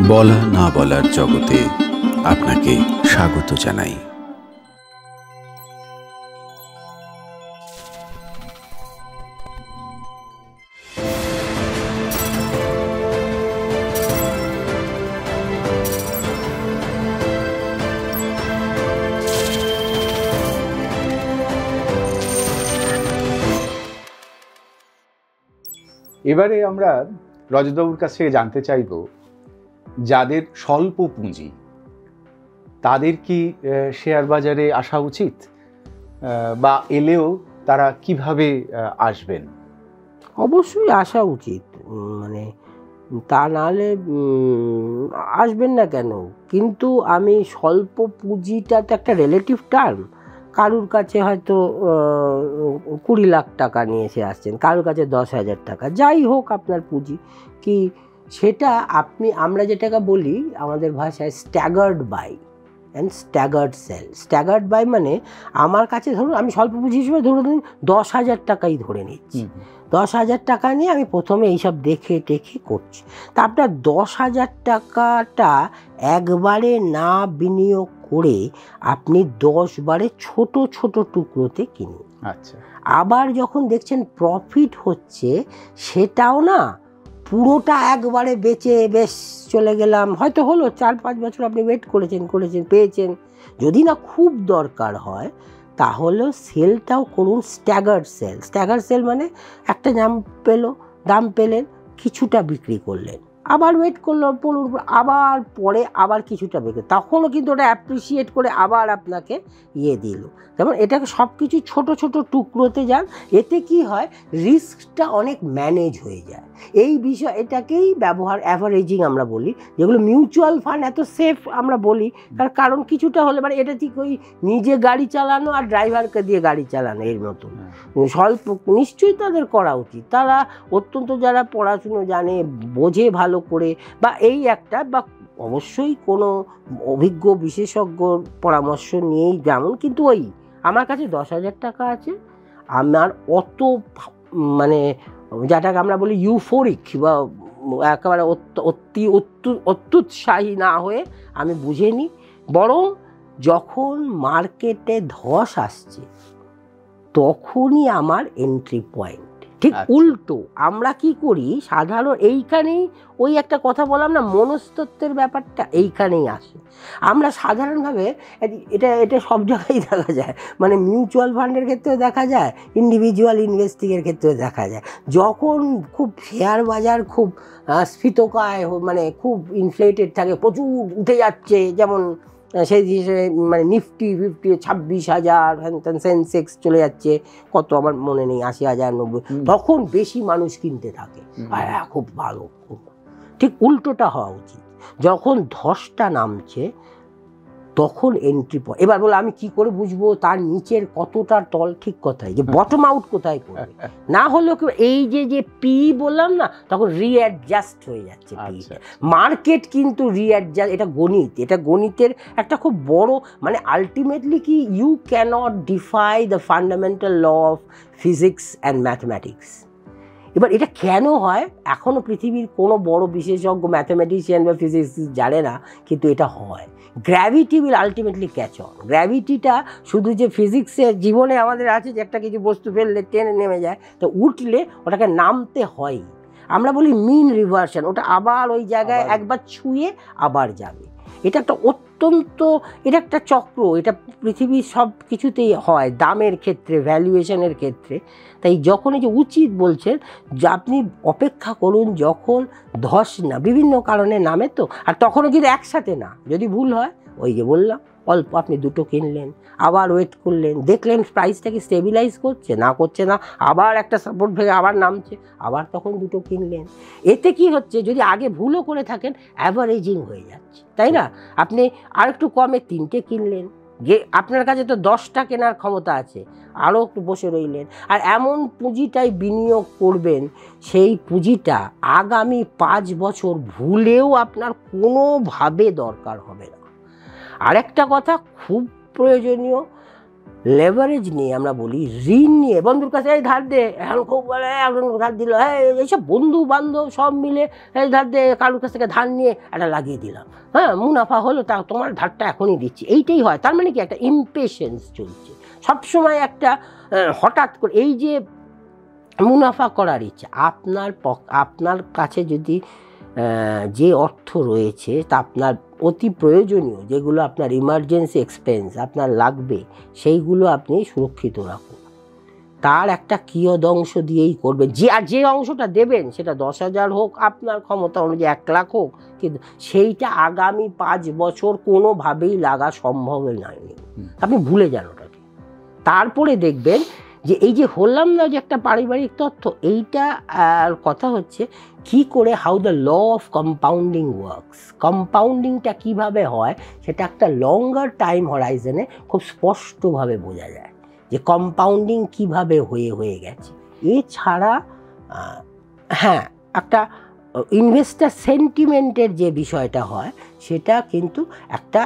বলা না বলার জগতে আপনাকে স্বাগত জানাই। এবারে আমরা রজতবাবুর কাছ থেকে জানতে চাইব, যাদের স্বল্প পুঁজি তাদের কি শেয়ার বাজারে আসা উচিত, বা এলেও তারা কিভাবে আসবেন? অবশ্যই আসা উচিত, মানে তা নাহলে আসবেন না কেন? কিন্তু আমি স্বল্প পুঁজিটা তো একটা রিলেটিভ টার্ম। কারুর কাছে হয়তো 20 লাখ টাকা নিয়ে এসে আসছেন, কারুর কাছে 10,000 টাকা, যাই হোক আপনার পুঁজি কি সেটা আমরা যেটাকে বলি আমাদের ভাষায় staggered buy and staggered sell. Staggered buy মানে আমার কাছে ধরুন, আমি স্বল্প পুঁজি হিসেবে ধরুন 10,000 টাকাই ধরে নিচ্ছি। 10,000 টাকা নিয়ে আমি প্রথমে এইসব দেখে টেখে করছি। তা আপনার 10,000 টাকাটা একবারে না বিনিয়োগ করে আপনি 10 বারে ছোট ছোট টুকরোতে কিনুন। আচ্ছা, আবার যখন দেখছেন প্রফিট হচ্ছে, সেটাও না পুরোটা একবারে বেচে বেশ চলে গেলাম, হয়তো হলো 4-5 বছর আপনি ওয়েট করেছেন পেয়েছেন। যদি না খুব দরকার হয় তাহলে সেলটাও করুন স্ট্যাগার্ড সেল। স্ট্যাগার্ড সেল মানে একটা দাম পেলেন, কিছুটা বিক্রি করলেন, আবার ওয়েট করলো, আবার পরে আবার কিছুটা বিক্রি, তখনও কিন্তু ওটা অ্যাপ্রিসিয়েট করে আবার আপনাকে দিল। যেমন এটাকে সব কিছু ছোট ছোট টুকরোতে যান, এতে কি হয়, রিস্কটা অনেক ম্যানেজ হয়ে যায়। এই বিষয় এটাকেই অ্যাভারেজিং আমরা বলি, যেগুলো মিউচুয়াল ফান্ড এত সেফ আমরা বলি তার কারণ কিছুটা হলে মানে এটা ঠিক ওই নিজে গাড়ি চালানো আর ড্রাইভারকে দিয়ে গাড়ি চালানো এর মতো। স্বল্প নিশ্চয়ই তাদের করা উচিত, তারা অত্যন্ত যারা পড়াশুনো জানে, বোঝে ভালো করে, বা বা অবশ্যই কোনো অভিজ্ঞ বিশেষজ্ঞর পরামর্শ নিয়েই যেমন। কিন্তু আমার কাছে 10,000 টাকা আছে, আমার অত মানে যেটাকে আমরা বলি ইউফোরিক বা একেবারে অত্যুৎসাহী না হয়ে আমি বুঝে নিই, বরং যখন মার্কেটে ধস আসছে তখনই আমার এন্ট্রি পয়েন্ট। ঠিক উল্টো আমরা কি করি সাধারণ, এইখানেই ওই একটা কথা বললাম না, মনস্তত্ত্বের ব্যাপারটা এইখানেই আসে। আমরা সাধারণভাবে এটা সব জায়গায় দেখা যায়, মানে মিউচুয়াল ফান্ডের ক্ষেত্রেও দেখা যায়, ইন্ডিভিজুয়াল ইনভেস্টিংয়ের ক্ষেত্রেও দেখা যায়। যখন খুব শেয়ার বাজার খুব স্ফীতকায়, মানে খুব ইনফ্লেটেড থাকে, প্রচুর উঠে যাচ্ছে, যেমন সেই হিসেবে মানে নিফটি 26,000, সেন্সেক্স চলে যাচ্ছে কত আমার মনে নেই, 80,000, 90, তখন বেশি মানুষ কিনতে থাকে, খুব ভালো। ঠিক উল্টোটা হওয়া উচিত, যখন ধসটা নামছে তখন এন্ট্রি পয়েন্ট। এবার বলে আমি কি করে বুঝবো তার নিচের কতটা তল? ঠিক কথাই, যে বটম আউট কোথায় করবে, না হলেও এই যে পি বললাম না, তখন রিঅ্যাডজাস্ট হয়ে যাচ্ছে মার্কেট, কিন্তু রিঅ্যাডজাস্ট, এটা গণিতের একটা খুব বড়, মানে আলটিমেটলি কি, you can't defy the fundamental law of physics and mathematics. এবার এটা কেন হয় এখনও পৃথিবীর কোনো বড় বিশেষজ্ঞ ম্যাথমেটিশিয়ান বা ফিজিক্স জানে না, কিন্তু এটা হয়। Gravity will ultimately catch on. গ্র্যাভিটিটা শুধু যে ফিজিক্সের জীবনে আমাদের আছে যে একটা কিছু বস্তু ফেললে টেনে নেমে যায়, তো উঠলে ওটাকে নামতে হয়। আমরা বলি মিন রিভার্সন, ওটা আবার ওই জায়গায় একবার ছুঁয়ে আবার যাবে। এটা একটা চক্র, এটা পৃথিবীর সব কিছুতেই হয়, দামের ক্ষেত্রে, ভ্যালুয়েশনের ক্ষেত্রে। তাই যখন এই যে উচিত বলছেন, যে আপনি অপেক্ষা করুন যখন ধস না বিভিন্ন কারণে নামে, তো আর তখনও কিন্তু একসাথে না, যদি ভুল হয় ওই যে বললাম অল্প আপনি দুটো কিনলেন, আবার ওয়েট করলেন, দেখলেন প্রাইসটাকে স্টেবিলাইজ করছে না, আবার একটা সাপোর্ট ভেঙে আবার নামছে, আবার তখন দুটো কিনলেন। এতে কি হচ্ছে, যদি আগে ভুলও করে থাকেন অ্যাভারেজিং হয়ে যাচ্ছে, তাই না? আপনি আর একটু কমে 3টে কিনলেন, যে আপনার কাছে তো 10টা কেনার ক্ষমতা আছে, আরও একটু বসে রইলেন, আর এমন পুঁজিটাই বিনিয়োগ করবেন, সেই পুঁজিটা আগামী 5 বছর ভুলেও আপনার কোনোভাবে দরকার হবে না। আরেকটা কথা খুব প্রয়োজনীয়, লেভারেজ নিয়ে, আমরা বলি ঋণ নিয়ে, বন্ধুর কাছে এই ধার দে, এখন খুব বলে একজন ধার দিল, হ্যাঁ এইসব বন্ধু বান্ধব সব মিলে এই ধার দে, কারোর কাছ থেকে ধার নিয়ে একটা লাগিয়ে দিলাম, হ্যাঁ মুনাফা হলো, তা তোমার ধারটা এখনই দিচ্ছি, এইটাই হয়। তার মানে কি একটা ইমপেশেন্স চলছে সবসময়, একটা হঠাৎ করে এই যে মুনাফা করার ইচ্ছা। আপনার কাছে যদি যে অর্থ রয়েছে তা আপনার অতি প্রয়োজনীয়, যেগুলো আপনার ইমার্জেন্সি এক্সপেন্স আপনার লাগবে, সেইগুলো আপনি সুরক্ষিত রাখুন। তার একটা কিয়দংশ দিয়েই করবেন, যে অংশটা দেবেন সেটা 10,000 হোক, আপনার ক্ষমতা অনুযায়ী 1 লাখ হোক, কিন্তু সেইটা আগামী 5 বছর কোনোভাবেই লাগা সম্ভব নয়। আপনি ভুলে যান ওটাকে। তারপরে দেখবেন যে এই যে হলাম না যে একটা পারিবারিক তথ্য, এইটা কথা হচ্ছে কি করে, how the law of compounding works, কম্পাউন্ডিংটা কিভাবে হয় সেটা একটা লঙ্গার টাইম হরাইজনে খুব স্পষ্টভাবে বোঝা যায় যে কম্পাউন্ডিং কিভাবে হয়ে গেছে। এছাড়া হ্যাঁ, একটা ইনভেস্টার সেন্টিমেন্টের যে বিষয়টা হয় সেটা কিন্তু একটা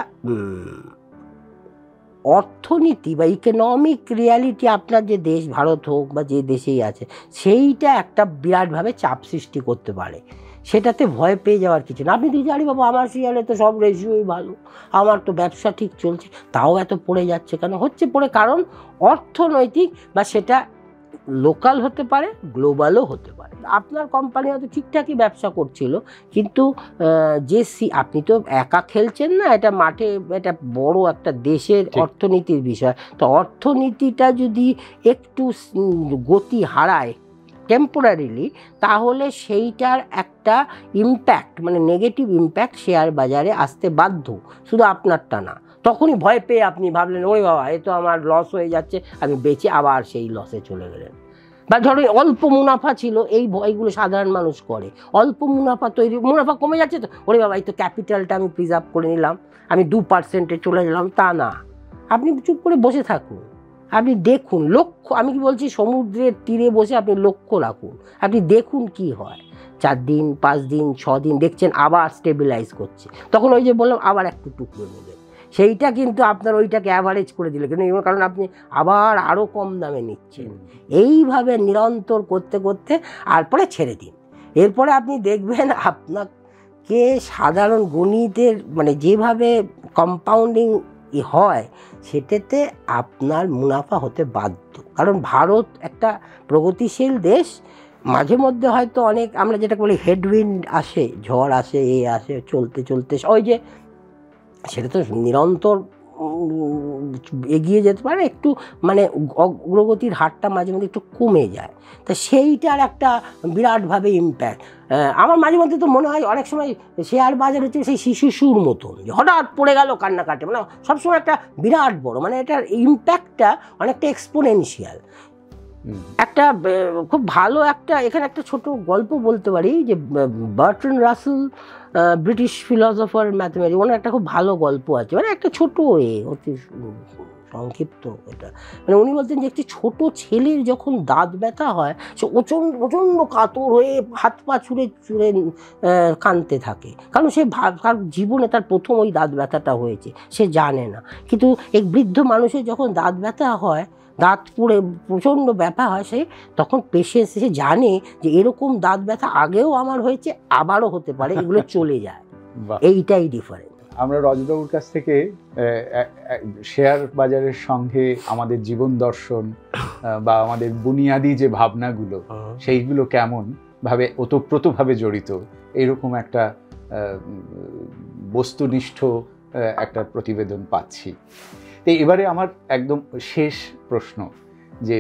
অর্থনীতি বা ইকোনমিক রিয়ালিটি, আপনার যে দেশ ভারত হোক বা যে দেশেই আছে, সেইটা একটা বিরাটভাবে চাপ সৃষ্টি করতে পারে। সেটাতে ভয় পেয়ে যাওয়ার কিছু না। আপনি যদি জানি বাবা আমার সিরিয়ালে তো সব রেশিওই ভালো, আমার তো ব্যবসা ঠিক চলছে, তাও এত পড়ে যাচ্ছে কেন? হচ্ছে পড়ে কারণ অর্থনৈতিক, বা সেটা লোকাল হতে পারে, গ্লোবালও হতে পারে। আপনার কোম্পানি হয়তো ঠিকঠাকই ব্যবসা করছিল, কিন্তু আপনি তো একা খেলছেন না, এটা মাঠে, এটা বড় একটা দেশের অর্থনীতির বিষয়। তো অর্থনীতিটা যদি একটু গতি হারায় টেম্পোরারিলি, তাহলে সেইটার একটা ইম্প্যাক্ট, মানে নেগেটিভ ইম্প্যাক্ট শেয়ার বাজারে আসতে বাধ্য, শুধু আপনারটা না। তখনই ভয় পেয়ে আপনি ভাবলেন ওই বাবা এ তো আমার লস হয়ে যাচ্ছে, আমি বেচে আবার সেই লসে চলে গেলেন। বা ধরো অল্প মুনাফা ছিল, এই ভয়গুলো সাধারণ মানুষ করে। অল্প মুনাফা মুনাফা কমে যাচ্ছে তো, ওরে বাবা এই তো ক্যাপিটালটা আমি প্রিজার্ভ করে নিলাম, আমি 2% চলে গেলাম, তা না। আপনি চুপ করে বসে থাকুন, আপনি দেখুন, লক্ষ্য, আমি কি বলছি, সমুদ্রের তীরে বসে আপনি লক্ষ্য রাখুন, আপনি দেখুন কি হয়। 4 দিন 5 দিন 6 দিন দেখছেন আবার স্টেবিলাইজ করছে, তখন ওই যে বললাম আবার একটু টুকরো নেবেন, সেইটা কিন্তু আপনার ওইটাকে অ্যাভারেজ করে দিলে, কিন্তু কারণ আপনি আবার আরও কম দামে নিচ্ছেন। এইভাবে নিরন্তর করতে করতে তারপরে ছেড়ে দিন। এরপরে আপনি দেখবেন আপনাকে সাধারণ গণিতের, মানে যেভাবে কম্পাউন্ডিং হয় সেটাতে আপনার মুনাফা হতে বাধ্য। কারণ ভারত একটা প্রগতিশীল দেশ, মাঝে মধ্যে হয়তো অনেক, আমরা যেটা বলি হেডউইন্ড আসে, ঝড় আসে, আসে, চলতে চলতে ওই যে সেটা তো নিরন্তর এগিয়ে যেতে পারে, একটু মানে অগ্রগতির হারটা মাঝে মধ্যে একটু কমে যায়। তা সেইটার একটা বিরাটভাবে ইম্প্যাক্ট আমার মাঝে মধ্যে তো মনে হয় অনেক সময় শেয়ার বাজার হচ্ছে সেই শিশুর মতন, হঠাৎ পড়ে গেল কান্নাকাটি, মানে সবসময় একটা বিরাট বড়, মানে এটার ইম্প্যাক্টটা অনেকটা এক্সপোনেনশিয়াল। একটা খুব ভালো একটা, এখানে একটা ছোট গল্প বলতে পারি, যে Bertrand Russell, British philosopher, mathematics, ওনার একটা খুব ভালো গল্প আছে, মানে একটা ছোট অতি সংক্ষিপ্ত এটা, মানে উনি বলতেন যে একটি ছোট ছেলের যখন দাঁত ব্যথা হয়, সে প্রচণ্ড কাতর হয়ে হাত পা ছুঁড়ে ছুঁড়ে কাঁদতে থাকে, কারণ সে তার জীবনে তার প্রথম ওই দাঁত ব্যথাটা হয়েছে, সে জানে না। কিন্তু এক বৃদ্ধ মানুষের যখন দাঁত ব্যথা হয়, দাঁত পুড়ে প্রচণ্ড ব্যথা হয়, সে তখন পেশেন্স, সে জানে যে এরকম দাঁত ব্যথা আগেও আমার হয়েছে, আবারও হতে পারে, এগুলো চলে যায়। এইটাই ডিফারেন্স। আমরা রজতবাবুর কাছ থেকে শেয়ার বাজারের সঙ্গে আমাদের জীবন দর্শন বা আমাদের বুনিয়াদি যে ভাবনাগুলো, সেইগুলো কেমন ভাবে ওতপ্রোতভাবে জড়িত, এইরকম একটা বস্তুনিষ্ঠ একটা প্রতিবেদন পাচ্ছি। তো এবারে আমার একদম শেষ প্রশ্ন, যে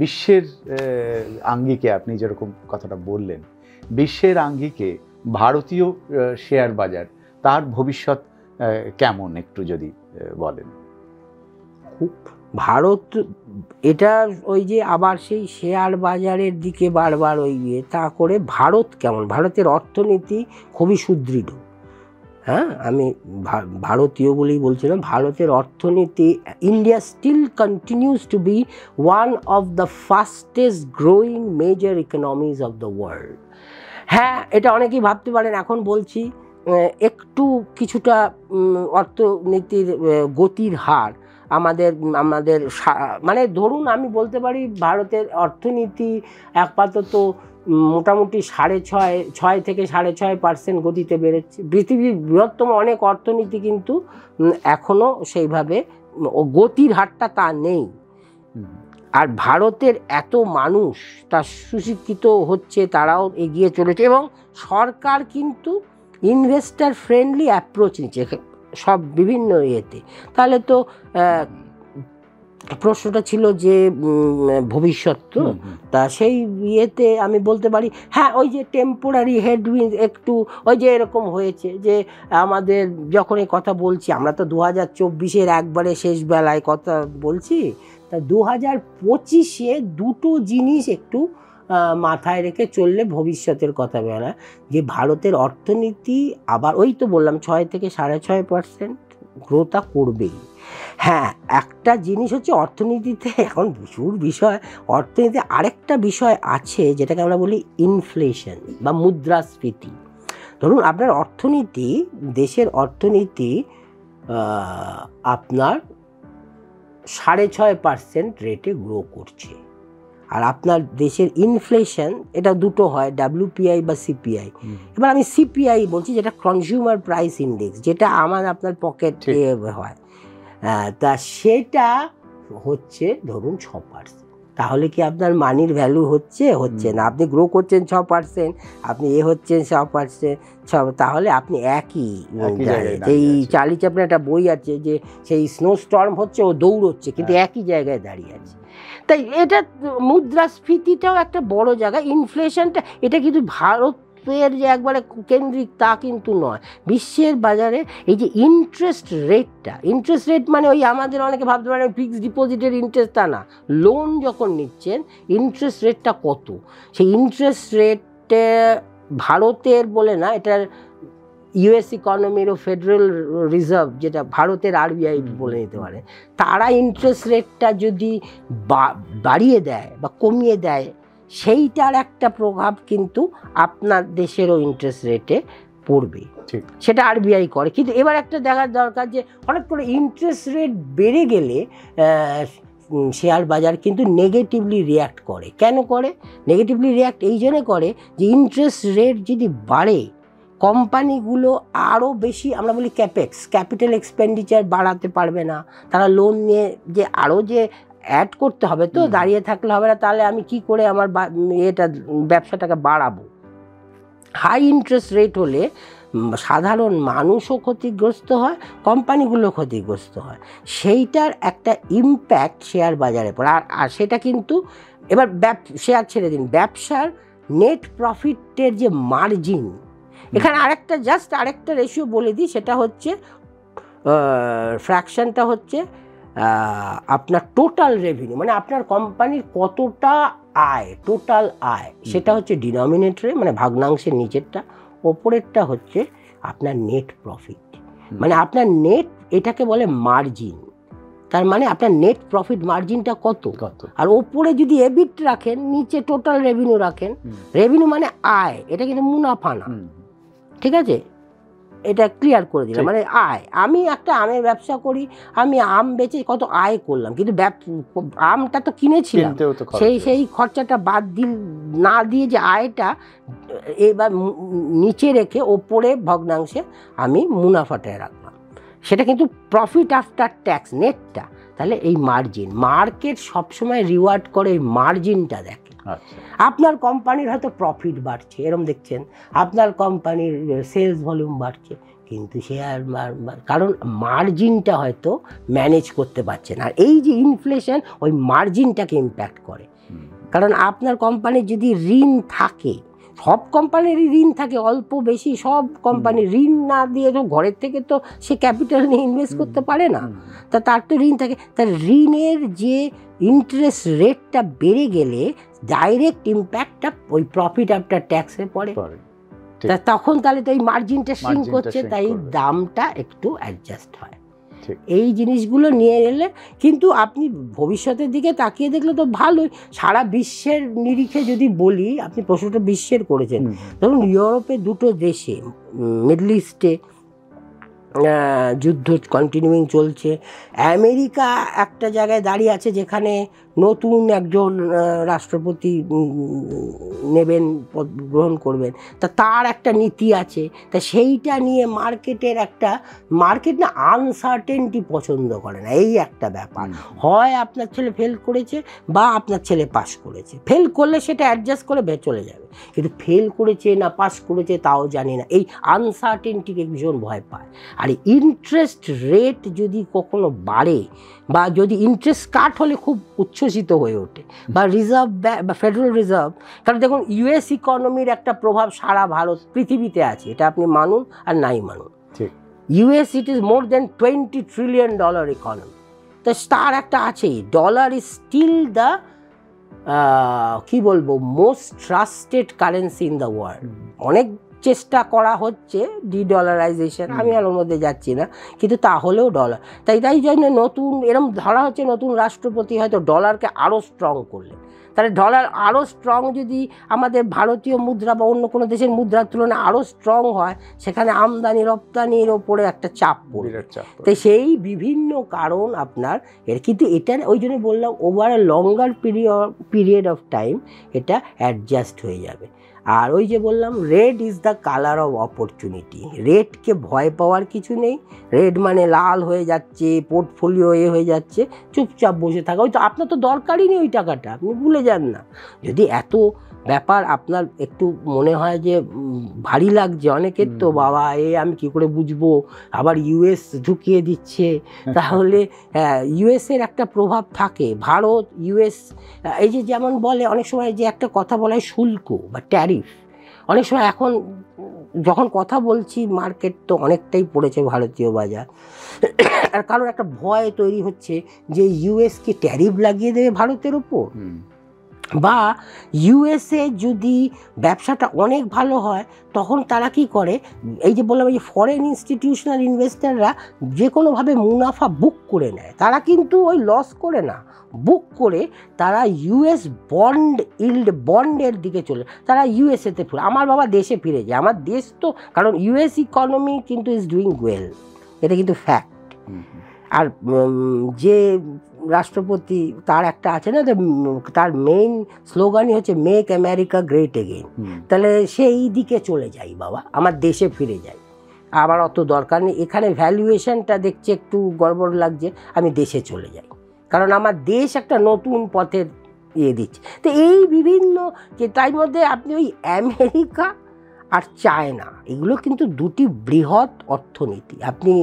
বিশ্বের আঙ্গিকে আপনি যেরকম কথাটা বললেন, বিশ্বের আঙ্গিকে ভারতীয় শেয়ার বাজার, তার ভবিষ্যৎ কেমন একটু যদি বলেন। খুব ভারত, এটা ওই যে আবার সেই শেয়ার বাজারের দিকে বারবার ওই তা করে, ভারত কেমন, ভারতের অর্থনীতি খুবই সুদৃঢ়। হ্যাঁ, আমি ভারতীয় বলেই বলছিলাম, ভারতের অর্থনীতি, India still continues to be one of the fastest growing major economies of the world. হ্যাঁ, এটা অনেকেই ভাবতে পারেন, এখন বলছি একটু কিছুটা অর্থনীতির গতির হার আমাদের আমাদের মানে ধরুন আমি বলতে পারি ভারতের অর্থনীতি আপাতত মোটামুটি 6.5 থেকে 6.5% গতিতে বেড়েছে। পৃথিবীর বৃহত্তম অনেক অর্থনীতি কিন্তু এখনো সেইভাবে গতির হারটা তা নেই। আর ভারতের এত মানুষ তা সুশিক্ষিত হচ্ছে, তারাও এগিয়ে চলেছে এবং সরকার কিন্তু ইনভেস্টার ফ্রেন্ডলি অ্যাপ্রোচ নিচ্ছে সব বিভিন্ন ইয়েতে। তাহলে তো প্রশ্নটা ছিল যে ভবিষ্যৎ, তো তা সেই ইয়েতে আমি বলতে পারি হ্যাঁ, ওই যে টেম্পোরারি হেডউইন্ড একটু ওই যে এরকম হয়েছে যে আমাদের যখন এই কথা বলছি আমরা তো 2024-এর একবারে শেষ বেলায় কথা বলছি, তা 2025-এ দুটো জিনিস একটু মাথায় রেখে চললে ভবিষ্যতের কথা বলা, যে ভারতের অর্থনীতি আবার ওই তো বললাম 6 থেকে 6.5% গ্রোথ করবেই। হ্যাঁ, একটা জিনিস হচ্ছে অর্থনীতিতে এখন প্রচুর বিষয়, অর্থনীতিতে আরেকটা বিষয় আছে যেটাকে আমরা বলি ইনফ্লেশন বা মুদ্রাস্ফীতি। ধরুন আপনার অর্থনীতি, দেশের অর্থনীতি আপনার 6.5% রেটে গ্রো করছে, আর আপনার দেশের ইনফ্লেশন, এটা দুটো হয় WPI বা CPI। এবার আমি CPI বলছি, যেটা কনজিউমার প্রাইস ইন্ডেক্স, যেটা আমার আপনার পকেট হয়, তা সেটা হচ্ছে ধরুন 6%। তাহলে কি আপনার মানির ভ্যালু হচ্ছে না? আপনি গ্রো করছেন 6%, আপনি হচ্ছেন 6%, তাহলে আপনি একই জায়গায়। এই চার্লি চ্যাপলিনের একটা বই আছে যে সেই স্নো স্টর্ম হচ্ছে, ও দৌড়চ্ছে কিন্তু একই জায়গায় দাঁড়িয়ে আছে। তাই এটা মুদ্রাস্ফীতিটাও একটা বড় জায়গা। ইনফ্লেশনটা এটা কিন্তু ভারতের যে একবারে কেন্দ্রিক তা কিন্তু নয়, বিশ্বের বাজারে এই যে ইন্টারেস্ট রেট মানে ওই আমাদের অনেকে ভাবতে পারেন ফিক্সড ডিপোজিটের ইন্টারেস্ট, তা না, লোন যখন নিচ্ছেন ইন্টারেস্ট রেটটা কত, সেই ইন্টারেস্ট রেটে ভারতের বলে না, এটার US ইকোনমির ও ফেডারেল রিজার্ভ, যেটা ভারতের RBI বলে নিতে পারে, তারা ইন্টারেস্ট রেটটা যদি বাড়িয়ে দেয় বা কমিয়ে দেয়, সেইটার একটা প্রভাব কিন্তু আপনার দেশেরও ইন্টারেস্ট রেটে পড়বে, সেটা RBI করে। কিন্তু এবার একটা দেখার দরকার যে হঠাৎ করে ইন্টারেস্ট রেট বেড়ে গেলে শেয়ার বাজার কিন্তু নেগেটিভলি রিয়্যাক্ট করে। কেন করে নেগেটিভলি রিয়্যাক্ট? এই জন্য করে যে ইন্টারেস্ট রেট যদি বাড়ে, কোম্পানিগুলো আরও বেশি, আমরা বলি ক্যাপিটাল এক্সপেন্ডিচার বাড়াতে পারবে না, তারা লোন নিয়ে যে আরও যে অ্যাড করতে হবে, তো দাঁড়িয়ে থাকলে হবে না, তাহলে আমি কি করে আমার ব্যবসাটাকে বাড়াবো। হাই ইন্টারেস্ট রেট হলে সাধারণ মানুষও ক্ষতিগ্রস্ত হয়, কোম্পানিগুলো ক্ষতিগ্রস্ত হয়, সেইটার একটা ইম্প্যাক্ট শেয়ার বাজারে পড়ে। আর সেটা কিন্তু এবার শেয়ার ছেড়ে দিন, ব্যবসার নেট প্রফিটের যে মার্জিন, এখানে আরেকটা রেশিও বলে দিই, সেটা হচ্ছে ফ্র্যাকশনটা হচ্ছে আপনার টোটাল রেভিনিউ, মানে আপনার কোম্পানির কতটা আয়, টোটাল আয়, সেটা হচ্ছে ডিনোমিনেটরে, মানে ভগ্নাংশের নিচেরটা, ওপরেরটা হচ্ছে আপনার নেট প্রফিট, মানে আপনার নেট, এটাকে বলে মার্জিন। তার মানে আপনার নেট প্রফিট মার্জিনটা কত, আর ওপরে যদি এবিট রাখেন, নিচে টোটাল রেভিনিউ রাখেন, রেভিনিউ মানে আয়, এটা কিন্তু মুনাফা না, ঠিক আছে? এটা ক্লিয়ার করে দিলাম, মানে আয়। আমি একটা আমের ব্যবসা করি, আমি আম বেচে কত আয় করলাম, কিন্তু আমটা তো কিনেছিলাম, সেই খরচাটা বাদ না দিয়ে যে আয়টা এবার নিচে রেখে ওপরে ভগ্নাংশে আমি মুনাফাটায় রাখলাম, সেটা কিন্তু প্রফিট আফটার ট্যাক্স নেটটা। তাহলে এই মার্কেট সবসময় রিওয়ার্ড করে এই মার্জিনটা দেখে। আপনার কোম্পানির হয়তো প্রফিট বাড়ছে, এরকম দেখছেন, আপনার কোম্পানির সেলস ভলিউম বাড়ছে, কিন্তু শেয়ার, কারণ মার্জিনটা হয়তো ম্যানেজ করতে পারছেন। আর এই যে ইনফ্লেশন ওই মার্জিনটাকে ইম্প্যাক্ট করে, কারণ আপনার কোম্পানির যদি ঋণ থাকে, সব কোম্পানিরই ঋণ থাকে, অল্প বেশি সব কোম্পানি ঋণ না দিয়ে তো ঘরের থেকে তো সে ক্যাপিটাল নিয়ে ইনভেস্ট করতে পারে না, তার তো ঋণ থাকে। তার ঋণের যে ইন্টারেস্ট রেটটা বেড়ে গেলে ডাইরেক্ট ইম্প্যাক্টটা ওই প্রফিট আফটার ট্যাক্সে পড়ে, তখন তাহলে তো এই মার্জিনটা শ্রিঙ্ক করছে, তাই দামটা একটু অ্যাডজাস্ট হয়। এই জিনিসগুলো নিয়ে এলে কিন্তু আপনি ভবিষ্যতের দিকে তাকিয়ে দেখলে তো ভালোই। সারা বিশ্বের নিরিখে যদি বলি, আপনি প্রশ্নটা বিশ্বের করেছেন, ধরুন ইউরোপে দুটো দেশে, মিডল ইস্টে যুদ্ধ কন্টিনিউইং চলছে। আমেরিকা একটা জায়গায় দাঁড়িয়ে আছে যেখানে নতুন একজন রাষ্ট্রপতি নেবেন, গ্রহণ করবেন, তা তার একটা নীতি আছে। তা সেইটা নিয়ে মার্কেট না আনসার্টেনটি পছন্দ করে না, এই একটা ব্যাপার। হয় আপনার ছেলে ফেল করেছে বা আপনার ছেলে পাস করেছে, ফেল করলে সেটা অ্যাডজাস্ট করে চলে যাবে, কিন্তু ফেল করেছে না পাস করেছে তাও জানি না, এই আনসার্টেনটিকে ভীষণ ভয় পায়। আর ইন্টারেস্ট রেট যদি কখনো বাড়ে বা যদি ইন্টারেস্ট কাট হলে খুব উচ্ছ্বসিত হয়ে ওঠে, বা রিজার্ভ বা ফেডারেল রিজার্ভ, কারণ দেখুন ইউএস ইকোনমির একটা প্রভাব সারা ভারত পৃথিবীতে আছে, এটা আপনি মানুন আর নাই মানুন। US it is more than $20 trillion economy, তো তার একটা আছেই। ডলার ইজ স্টিল দ্য কি বলবো most trusted currency in the world. অনেক চেষ্টা করা হচ্ছে ডিডলারাইজেশন, আমি আর ওর মধ্যে যাচ্ছি না, কিন্তু তাহলেও ডলার, তাই জন্য নতুন এরকম ধরা হচ্ছে নতুন রাষ্ট্রপতি হয়তো ডলারকে আরও স্ট্রং করলেন। তাহলে ডলার আরও স্ট্রং যদি আমাদের ভারতীয় মুদ্রা বা অন্য কোনো দেশের মুদ্রার তুলনায় আরও স্ট্রং হয়, সেখানে আমদানি রপ্তানির ওপরে একটা চাপ পড়বে। তাই সেই বিভিন্ন কারণ আপনার এর, কিন্তু এটা ওই জন্য বললাম over a longer period of time এটা অ্যাডজাস্ট হয়ে যাবে। আর ওই যে বললাম red is the colour of opportunity, রেডকে ভয় পাওয়ার কিছু নেই। রেড মানে লাল হয়ে যাচ্ছে, পোর্টফোলিও হয়ে যাচ্ছে, চুপচাপ বসে থাকা, ওই তো আপনার তো দরকারই নেই ওই টাকাটা, আপনি ভুলে যান না। যদি এত ব্যাপার আপনার একটু মনে হয় যে ভারী লাগছে অনেকের, তো বাবা আমি কি করে বুঝবো, আবার ইউএস ঢুকিয়ে দিচ্ছে, তাহলে ইউএসের একটা প্রভাব থাকে। ভারত ইউএস এই যে যেমন বলে অনেক সময় যে একটা কথা বলা হয় শুল্ক বা ট্যারিফ, অনেক সময় এখন যখন কথা বলছি মার্কেট তো অনেকটাই পড়েছে ভারতীয় বাজার, আর কারণ একটা ভয় তৈরি হচ্ছে যে ইউএস কি ট্যারিফ লাগিয়ে দেবে ভারতের ওপর, বা ইউএসএ যদি ব্যবসাটা অনেক ভালো হয় তখন তারা কি করে, এই যে বললাম এই যে ফরেন ইনস্টিটিউশনাল ইনভেস্টাররা যে কোনোভাবে মুনাফা বুক করে নেয়, তারা কিন্তু ওই লস করে না, বুক করে তারা ইউএস বন্ডের দিকে চলে, তারা ইউএসএতে ফিরে, আমার বাবা দেশে ফিরে যায়, আমার দেশ তো, কারণ ইউএস ইকোনমি কিন্তু ইজ ডুইং ওয়েল, এটা কিন্তু ফ্যাক্ট। আর যে রাষ্ট্রপতি তার একটা আছে না, তার মেইন স্লোগানই হচ্ছে মেক আমেরিকা গ্রেট এগেইন, তাহলে সেই দিকে চলে যাই বাবা, আমার দেশে ফিরে যাই, আমার অত দরকার নেই, এখানে ভ্যালুয়েশনটা দেখছি একটু গড়বড় লাগছে, আমি দেশে চলে যাই, কারণ আমার দেশ একটা নতুন পথের দিচ্ছে। তো এই বিভিন্ন যে তার মধ্যে আপনি ওই আমেরিকা আর চায়না, এগুলো কিন্তু দুটি বৃহৎ অর্থনীতি, আপনি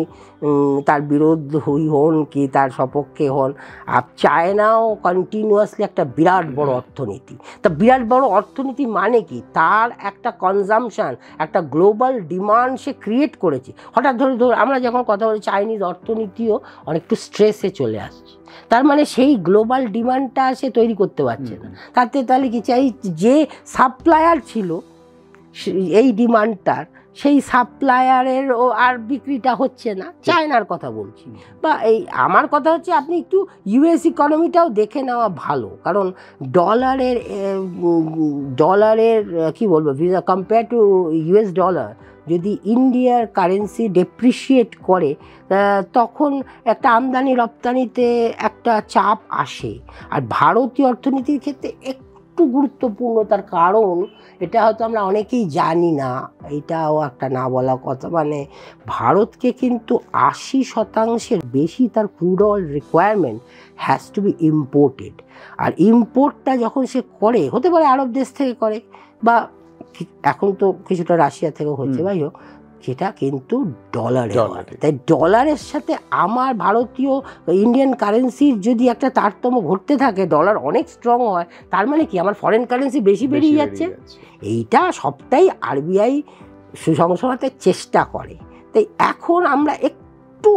তার বিরোধী হন কি তার সপক্ষে হন, আর চায়নাও কন্টিনিউয়াসলি একটা বিরাট বড় অর্থনীতি। তা বিরাট বড় অর্থনীতি মানে কি, তার একটা কনজামশান, একটা গ্লোবাল ডিমান্ড সে ক্রিয়েট করেছে। হঠাৎ ধরে আমরা যখন কথা বলি চাইনিজ অর্থনীতিও অনেকটু স্ট্রেসে চলে আসছে, তার মানে সেই গ্লোবাল ডিমান্ডটা সে তৈরি করতে পারছে না, তাহলে কি চাই যে সাপ্লায়ার ছিল এই ডিমান্ডটার, সেই সাপ্লায়ারের আর বিক্রিটা হচ্ছে না, চায়নার কথা বলছি, বা এই আমার কথা হচ্ছে আপনি একটু ইউএস ইকোনমিটাও দেখে নেওয়া ভালো, কারণ ডলারের কি বলবো কম্পেয়ার টু ইউএস ডলার যদি ইন্ডিয়ার কারেন্সি ডেপ্রিসিয়েট করে তখন একটা আমদানি রপ্তানিতে একটা চাপ আসে। আর ভারতীয় অর্থনীতির ক্ষেত্রে একটু গুরুত্বপূর্ণ, তার কারণ এটা হয়তো আমরা অনেকেই জানি না, এটাও একটা না বলা কথা, মানে ভারতকে কিন্তু 80% বেশি তার crude oil requirement has to be imported. আর ইম্পোর্টটা যখন সে করে, হতে পারে আরব দেশ থেকে করে বা এখন তো কিছুটা রাশিয়া থেকেও হচ্ছে, যাই হোক, সেটা কিন্তু ডলারে হয়। তাই ডলারের সাথে আমার ভারতীয় ইন্ডিয়ান কারেন্সির যদি একটা তারতম্য ঘটতে থাকে, ডলার অনেক স্ট্রং হয়, তার মানে কি আমার ফরেন কারেন্সি বেশি বেরিয়ে যাচ্ছে, এইটা সবটাই আরবিআই সুসংহতে চেষ্টা করে। তাই এখন আমরা একটু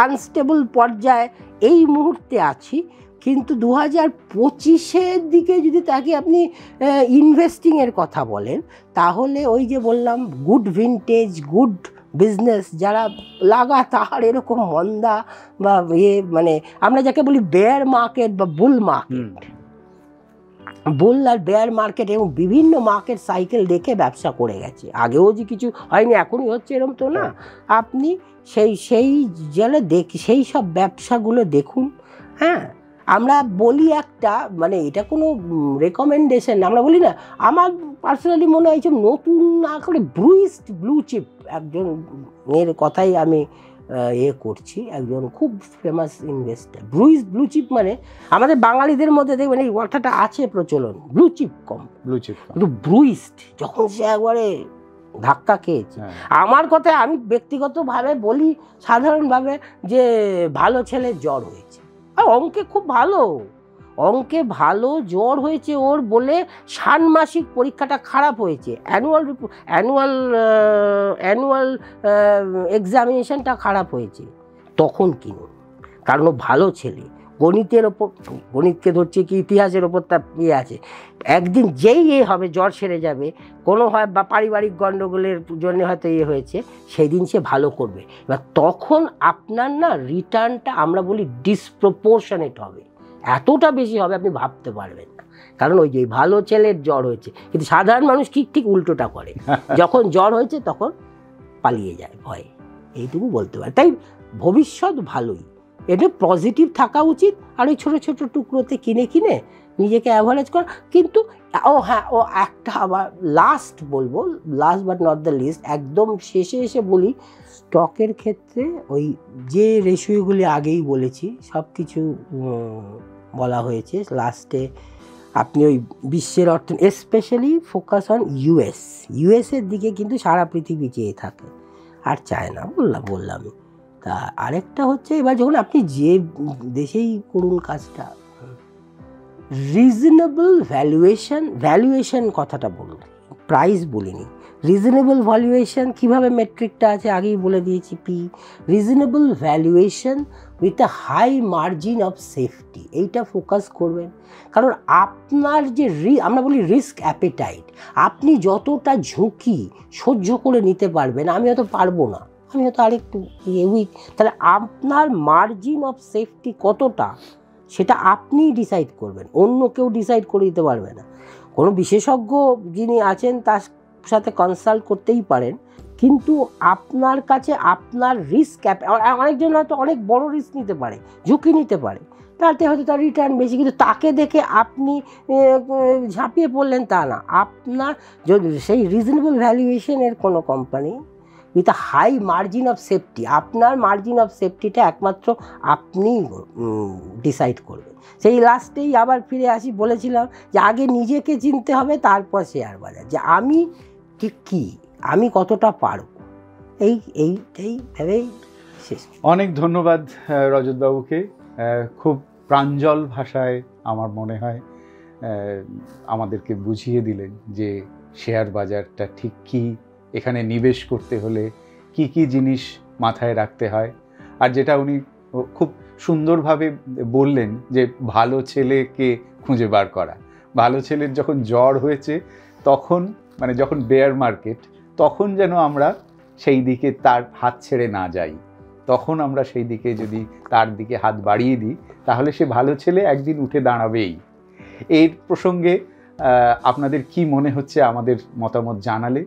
আনস্টেবল পর্যায়ে এই মুহূর্তে আছি, কিন্তু 2025-এর দিকে যদি তাকে আপনি ইনভেস্টিংয়ের কথা বলেন, তাহলে ওই যে বললাম গুড ভিনটেজ, গুড বিজনেস, যারা লাগাতার এরকম মন্দা বা মানে আমরা যাকে বলি বেয়ার মার্কেট বা বুল মার্কেট, বুল আর বেয়ার মার্কেট এবং বিভিন্ন মার্কেট সাইকেল দেখে ব্যবসা করে গেছে। আগেও যে কিছু হয়নি এখনই হচ্ছে এরকম তো না। আপনি সেই জেলে সেই সব ব্যবসাগুলো দেখুন। হ্যাঁ, আমরা বলি একটা, মানে এটা কোনো রেকমেন্ডেশন, আমরা বলি না, আমার পার্সোনালি মনে হয় যে নতুন না করে ব্রুইস্ট ব্লু চিপ একজন এর কথাই আমি করছি, একজন খুব ফেমাস ইনভেস্টার। ব্রুইস ব্লু চিপ মানে আমাদের বাঙালিদের মধ্যে দেখবেন এই কথাটা আছে প্রচলন, ব্লু চিপ কম, ব্লু চিপ কিন্তু ব্রুইস্ট যখন সে একবারে ধাক্কা খেয়েছে। আমার কথায় আমি ব্যক্তিগতভাবে বলি সাধারণভাবে যে ভালো ছেলের জ্বর হয়েছে, আর অঙ্কে খুব ভালো, অঙ্কে ভালো, জ্বর হয়েছে ওর বলে ষান্মাসিক পরীক্ষাটা খারাপ হয়েছে, অ্যানুয়াল এক্সামিনেশনটা খারাপ হয়েছে, তখন কিনুন। কারণ ও ভালো ছেলে, গণিতের ওপর, গণিতকে ধরছে কি ইতিহাসের ওপর তার ইয়ে আছে, একদিন যেই হবে জ্বর সেরে যাবে, কোনো হয় বা পারিবারিক গণ্ডগোলের জন্য হয়তো হয়েছে, সেই দিন সে ভালো করবে। এবার তখন আপনার না রিটার্নটা আমরা বলি ডিসপ্রপোর্শনেট হবে, এতটা বেশি হবে আপনি ভাবতে পারবেন না। কারণ ওই যে ভালো ছেলের জ্বর হয়েছে, কিন্তু সাধারণ মানুষ ঠিক উল্টোটা করে, যখন জ্বর হয়েছে তখন পালিয়ে যায় ভয়ে, এইটুকু বলতে পারে। তাই ভবিষ্যৎ ভালোই, এটা পজিটিভ থাকা উচিত। আর ওই ছোটো ছোটো টুকরোতে কিনে নিজেকে অ্যাভারেজ করা। কিন্তু একটা আবার লাস্ট বলবো, last but not the least, একদম শেষে এসে বলি, স্টকের ক্ষেত্রে ওই যে রেশিওগুলি আগেই বলেছি সব কিছু বলা হয়েছে, লাস্টে আপনি ওই বিশ্বের স্পেশালি ফোকাস অন ইউএসের দিকে কিন্তু সারা পৃথিবী চেয়ে থাকে, আর চায় না, বললামই। তা আরেকটা হচ্ছে, এবার যখন আপনি যে দেশেই করুন কাজটা, রিজনেবল ভ্যালুয়েশন কথাটা বলুন, প্রাইস বলিনি, রিজনেবল ভ্যালুয়েশন কীভাবে মেট্রিকটা আছে আগেই বলে দিয়েছি, reasonable valuation with a high margin of safety, এইটা ফোকাস করবেন। কারণ আপনার যে আমরা বলি রিস্ক অ্যাপেটাইট, আপনি যতটা ঝুঁকি সহ্য করে নিতে পারবেন, আমি হয়তো পারবো না, আমি হয়তো আরেকটু উইক, তাহলে আপনার মার্জিন অফ সেফটি কতটা সেটা আপনিই ডিসাইড করবেন, অন্য কেউ ডিসাইড করে দিতে পারবে না। কোনো বিশেষজ্ঞ যিনি আছেন তার সাথে কনসাল্ট করতেই পারেন, কিন্তু আপনার কাছে আপনার রিস্ক, অনেকজন হয়তো অনেক বড় রিস্ক নিতে পারে, ঝুঁকি নিতে পারে, তাতে হয়তো তার রিটার্ন বেশি, কিন্তু তাকে দেখে আপনি ঝাঁপিয়ে পড়লেন তা না। আপনার যদি সেই রিজনেবল ভ্যালুয়েশনের কোনো company with a high margin of safety, আপনার মার্জিন অফ সেফটিটা একমাত্র আপনি ডিসাইড করবেন। সেই লাস্টেই আবার ফিরে আসি, বলেছিলাম যে আগে নিজেকে চিনতে হবে, তারপর শেয়ার বাজার, যে আমি ঠিক কী, আমি কতটা পারব, এইটাই ভেবেই শেষ। অনেক ধন্যবাদ রজতবাবুকে, খুব প্রাঞ্জল ভাষায় আমার মনে হয় আমাদেরকে বুঝিয়ে দিলেন যে শেয়ার বাজারটা ঠিক কী, এখানে নিবেশ করতে হলে কি কি জিনিস মাথায় রাখতে হয়। আর যেটা উনি খুব সুন্দরভাবে বললেন যে ভালো ছেলেকে খুঁজে বার করা, ভালো ছেলের যখন জ্বর হয়েছে তখন, মানে যখন বেয়ার মার্কেট, তখন যেন আমরা সেই দিকে তার হাত ছেড়ে না যাই, তখন আমরা সেই দিকে যদি তার দিকে হাত বাড়িয়ে দিই তাহলে সে ভালো ছেলে একদিন উঠে দাঁড়াবেই। এর প্রসঙ্গে আপনাদের কি মনে হচ্ছে আমাদের মতামত জানালে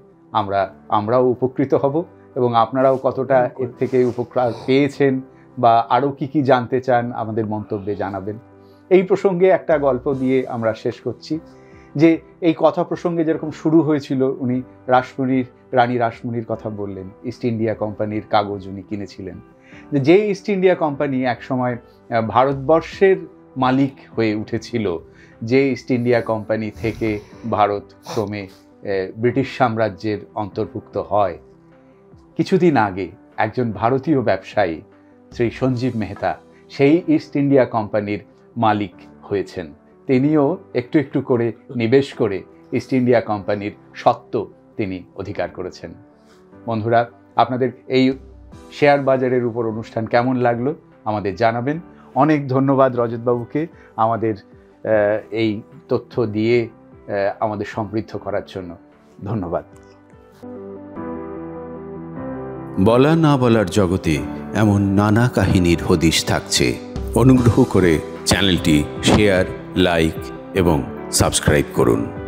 আমরাও উপকৃত হব, এবং আপনারাও কতটা এর থেকে উপকার পেয়েছেন বা আরও কি কি জানতে চান আমাদের মন্তব্যে জানাবেন। এই প্রসঙ্গে একটা গল্প দিয়ে আমরা শেষ করছি, যে এই কথা প্রসঙ্গে যেরকম শুরু হয়েছিল, উনি রানী রাসমণির কথা বললেন, ইস্ট ইন্ডিয়া কোম্পানির কাগজ উনি কিনেছিলেন, যে ইস্ট ইন্ডিয়া কোম্পানি একসময় ভারতবর্ষের মালিক হয়ে উঠেছিল, যে ইস্ট ইন্ডিয়া কোম্পানি থেকে ভারত ক্রমে ব্রিটিশ সাম্রাজ্যের অন্তর্ভুক্ত হয়। কিছুদিন আগে একজন ভারতীয় ব্যবসায়ী শ্রী সঞ্জীব মেহতা সেই ইস্ট ইন্ডিয়া কোম্পানির মালিক হয়েছেন। তিনিও একটু একটু করে নিবেশ করে ইস্ট ইন্ডিয়া কোম্পানির স্বত্ব তিনি অধিকার করেছেন। বন্ধুরা, আপনাদের এই শেয়ার বাজারের উপর অনুষ্ঠান কেমন লাগলো আমাদের জানাবেন। অনেক ধন্যবাদ রজতবাবুকে আমাদের এই তথ্য দিয়ে আমাদের সমৃদ্ধ করার জন্য। ধন্যবাদ। বলা না বলার জগতে এমন নানা কাহিনীর হদিশ থাকছে। অনুগ্রহ করে চ্যানেলটি শেয়ার, লাইক এবং সাবস্ক্রাইব করুন।